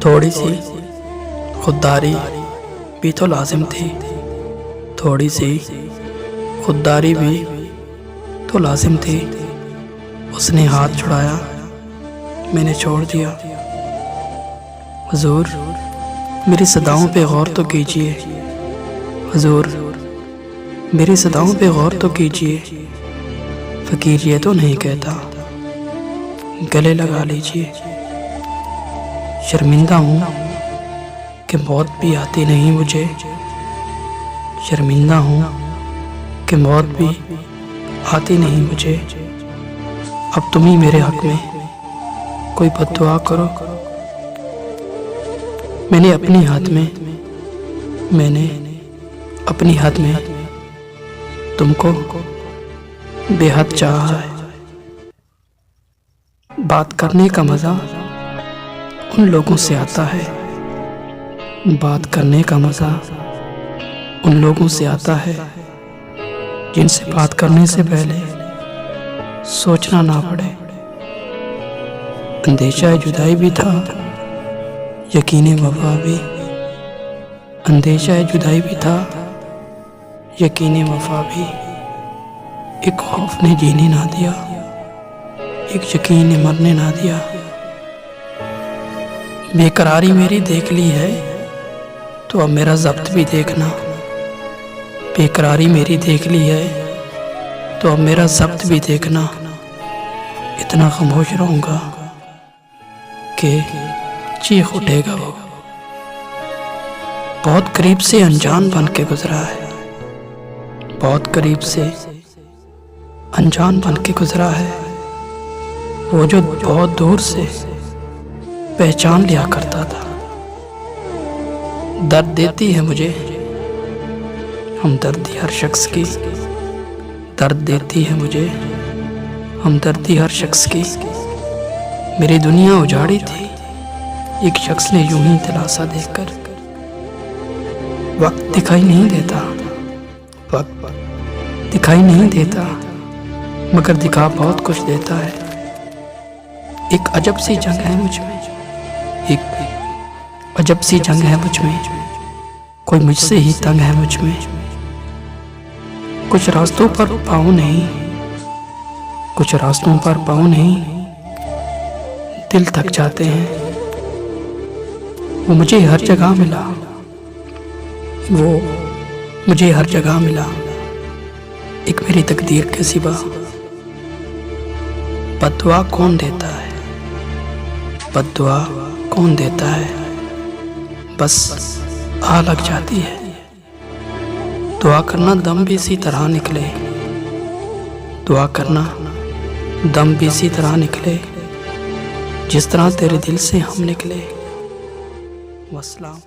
थोड़ी सी खुददारी भी तो लाजिम थी, थोड़ी सी खुददारी भी तो लाजिम थी। उसने हाथ छुड़ाया, मैंने छोड़ दिया। हुजूर मेरी सदाओं पे गौर तो कीजिए, हुजूर मेरी सदाओं पे गौर तो कीजिए। फ़कीर ये तो नहीं कहता गले लगा लीजिए। शर्मिंदा हूँ कि मौत भी आती नहीं मुझे, शर्मिंदा हूँ कि मौत भी आती नहीं मुझे। अब तुम ही मेरे हक में कोई बद्दुआ करो। मैंने अपनी हद में तुमको बेहद चाहा है। बात करने का मज़ा उन लोगों से आता है, बात करने का मज़ा उन लोगों से आता है जिनसे बात करने से पहले सोचना ना पड़े। अंदेशा जुदाई भी था, यकीन वफा भी। अंदेशा जुदाई भी था, यकीन वफा भी। एक खौफ ने जीने ना दिया, एक यकीन ने मरने ना दिया। बेकरारी मेरी देख ली है तो अब मेरा ज़ब्त भी देखना। बेकरारी मेरी देख ली है तो अब मेरा ज़ब्त भी देखना। इतना खामोश रहूँगा कि चीख उठेगा वो। बहुत करीब से अनजान बन के गुजरा है, बहुत करीब से अनजान बन के गुजरा है। वो जो बहुत दूर से पहचान लिया करता था। दर्द देती है मुझे हमदर्दी हर शख्स की, दर्द देती है मुझे हमदर्दी हर शख्स की। मेरी दुनिया उजाड़ी थी एक शख्स ने यूं ही दिलासा देकर। वक्त दिखाई नहीं देता, वक्त दिखाई नहीं देता, मगर दिखा बहुत कुछ देता है। एक अजब सी जंग है मुझ में, एक अजब सी जंग है मुझ में। कोई मुझसे ही तंग है मुझ में। कुछ रास्तों पर पाँव नहीं, कुछ रास्तों पर पाँव नहीं, दिल थक जाते हैं। वो मुझे हर जगह मिला, वो मुझे हर जगह मिला, एक मेरी तकदीर के सिवा। बद्दुआ कौन देता है, बद्दुआ कौन देता है, बस आ लग जाती है। दुआ करना दम भी इसी तरह निकले, दुआ करना दम भी इसी तरह निकले जिस तरह तेरे दिल से हम निकले। वस्सलाम।